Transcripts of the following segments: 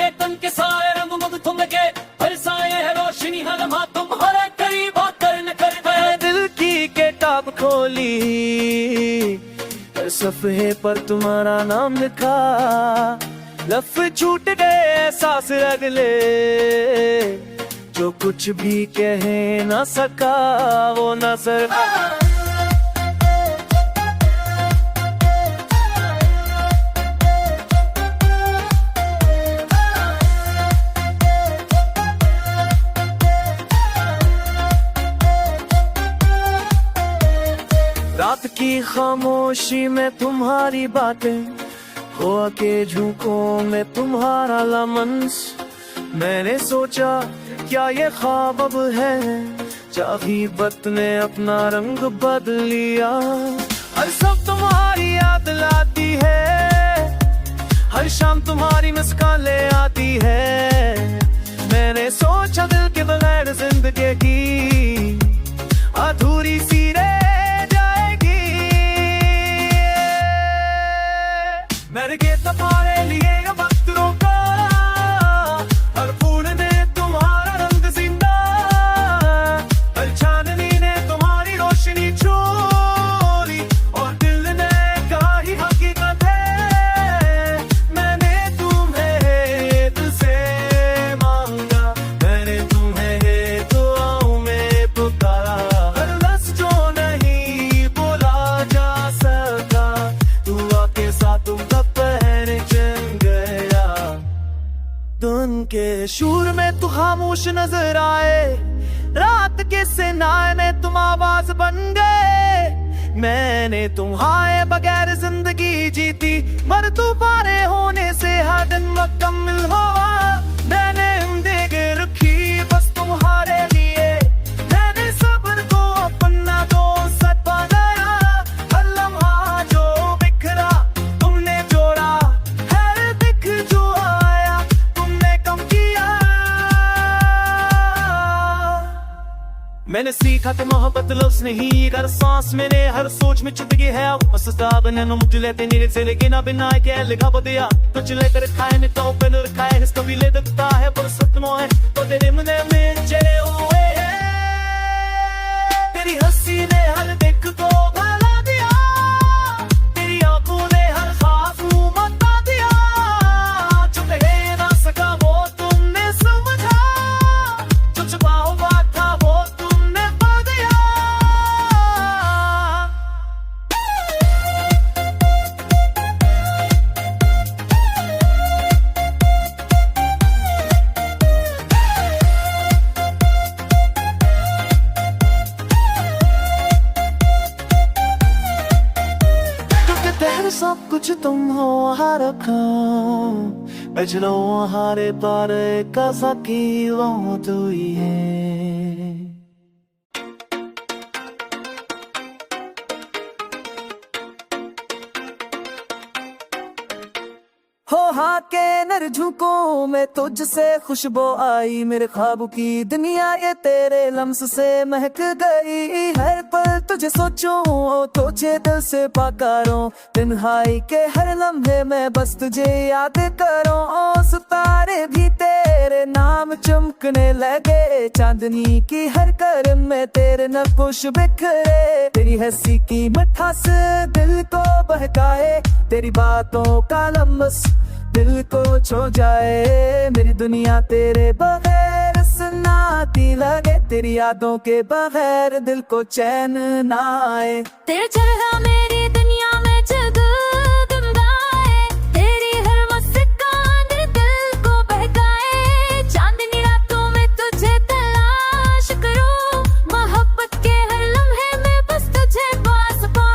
के तन के सारे रंग मुझ तुम के हर साए है रोशनी हर लम्हा तुम्हारे करीब आकर न कर गए। दिल की किताब खोली, हर सफ़े पर तुम्हारा नाम लिखा, लफ्ज़ छूट गए एहसास अगले, जो कुछ भी कह ना सका वो नजर। रात की खामोशी में तुम्हारी बातें, हुआ के झोंकों में तुम्हारा लमंस। मैंने सोचा क्या ये ख्वाब अब है, चाबी बत ने अपना रंग बदल लिया। हर सब तुम्हारी याद लाती है, हर शाम तुम्हारी मुस्कानें आती है। मैंने सोचा दिल के बगैर जिंदगी की अधूरी सी रह जाएगी। मैंने के तुम्हारे लिए वक्त रोका, हर फूल ने तुम्हारा रंग जिंदा, हर चांदनी ने तुम्हारी रोशनी चोरी, और दिल ने कहा ही हकीकत है। मैंने तुम्हें दिल से मांगा, मैंने तुम्हें दुआओं में पुकारा, हर लफ्ज़ जो नहीं बोला जा सका, दुआ के साथ तुम पहने चल गया। धुन के शूर में तू खामोश नजर आए, रात के सिनाए में तुम आवाज बन गए। मैंने तुम्हारे बगैर जिंदगी जीती, मर तुम्हारे होने से हर दिन मुकम्मल हुआ। मैंने देख रखी बस तुम्हारे लिए, मैंने सब्र को अपना दोस्त बनाया। हर लम्हा जो बिखरा तुमने जोड़ा, हर दिख जो आया तुमने कम किया। मैंने सीखा कि मोहब्बत लफ्ज़ नहीं, हर सांस मेरे हर सोच में चुटकी है। मस्ताब ने मुझे लेते नीरे से लेकिन अब ना क्या लिखा बदिया, कुछ लेकर खाए ने तो पेन रखाए है, कभी ले देता है पर सत्य है तो तेरे मन में चले हुए हैं। तेरी हंसी ने हर दिख को भला दिया, तेरी आंखों ने हर ख्वाब मता दिया। जो कह ना सका वो तुमने समझा, जो छुपा हुआ था वो तुमने पा दिया। तेरे सब कुछ तुम हो हर काम, बचलो हरे पर का सकी वो तू ही है। हो हाँ के नर झुकों में तुझसे खुशबू आई, मेरे ख्वाबों की दुनिया ये तेरे लम्स से महक गई। हर पल तुझे सोचूं तुझे दिल से पुकारूं, तन्हाई के हर लम्हे में बस तुझे याद करूं। सितारे भी तेरे नाम चमकने लगे, चांदनी की हर करम में तेरे नक्श बिखरे। तेरी हंसी की मिठास दिल को बहकाए, तेरी बातों का लम्स दिल को छू जाए। मेरी दुनिया तेरे बगैर सन्नाटी लगे, तेरी यादों के बगैर दिल को चैन ना आए। तेरे चेहरा मेरी दुनिया में जगमगाए, तेरी हर मुस्कान दिल को बहकाए। चांदनी रातों में तुझे तलाश करूं, मोहब्बत के हर लम्हे में बस तुझे पास पाऊं।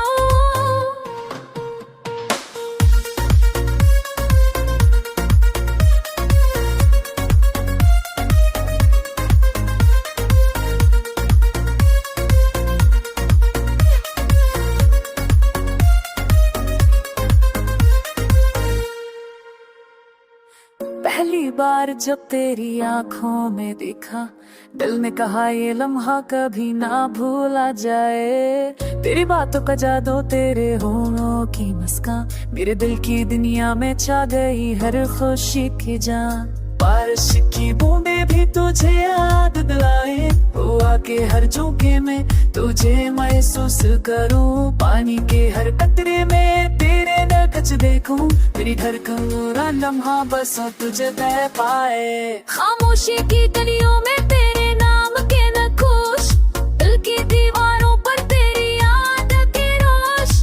पहली बार जब तेरी आंखों में देखा, दिल ने कहा ये लम्हा कभी ना भूला जाए। तेरी बातों का जादू तेरे होठों की मुस्कान, मेरे दिल की दुनिया में छा गई हर खुशी की जान। बारिश की बूंदे भी तुझे याद दिलाए, हुआ के हर झोंके में तुझे महसूस करूं, पानी के हर कतरे में तेरे नक्श देखूं, तेरी धड़कन का लम्हा बस तुझे तय पाए। खामोशी की गलियों में तेरे नाम के नक्श, दिल की दीवारों पर तेरी याद के रोश,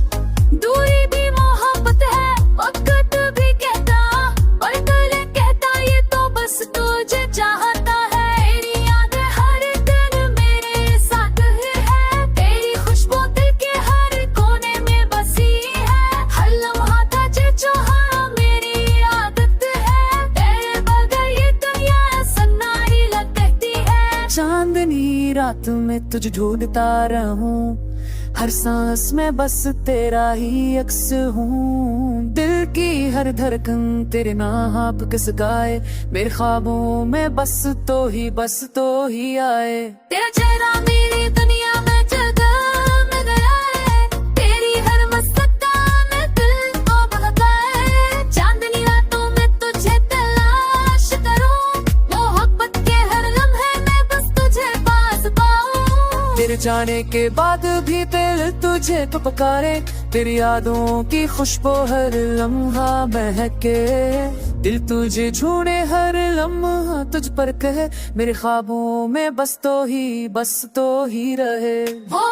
दूरी भी मोहब्बत है वक्त भी कहता, और दिल कहता ये तो बस तुझे चाहता है। तेरी याद हर दिन मेरे साथ है, तेरी खुशबू दिल के हर कोने में बसी है, हर लम्हा तुझे चाहा मेरी आदत है, तेरे बगैर ये दुनिया सन्नाटी लगती है। चांदनी रात में तुझे ढूंढता रहूं, हर सांस में बस तेरा ही अक्स हूँ, दिल की हर धड़कन तेरे नाम किस गाए, मेरे ख्वाबों में बस तो ही आए। तेरा चेहरा मेरी दुनिया में जगह में गया है, तेरी हर मुस्कान में दिल को बहकाए, चांदनी रातों में तुझे तलाश करूं, मोहब्बत के हर लम्हे में बस तुझे पास पाऊं। तेरे जाने के बाद भी दिल तुझे तो पुकारे, तेरी यादों की खुशबू हर लम्हा महके, दिल तुझे ढूंढे हर लम्हा तुझ पर कहे, मेरे ख्वाबों में बस तो ही रहे। वो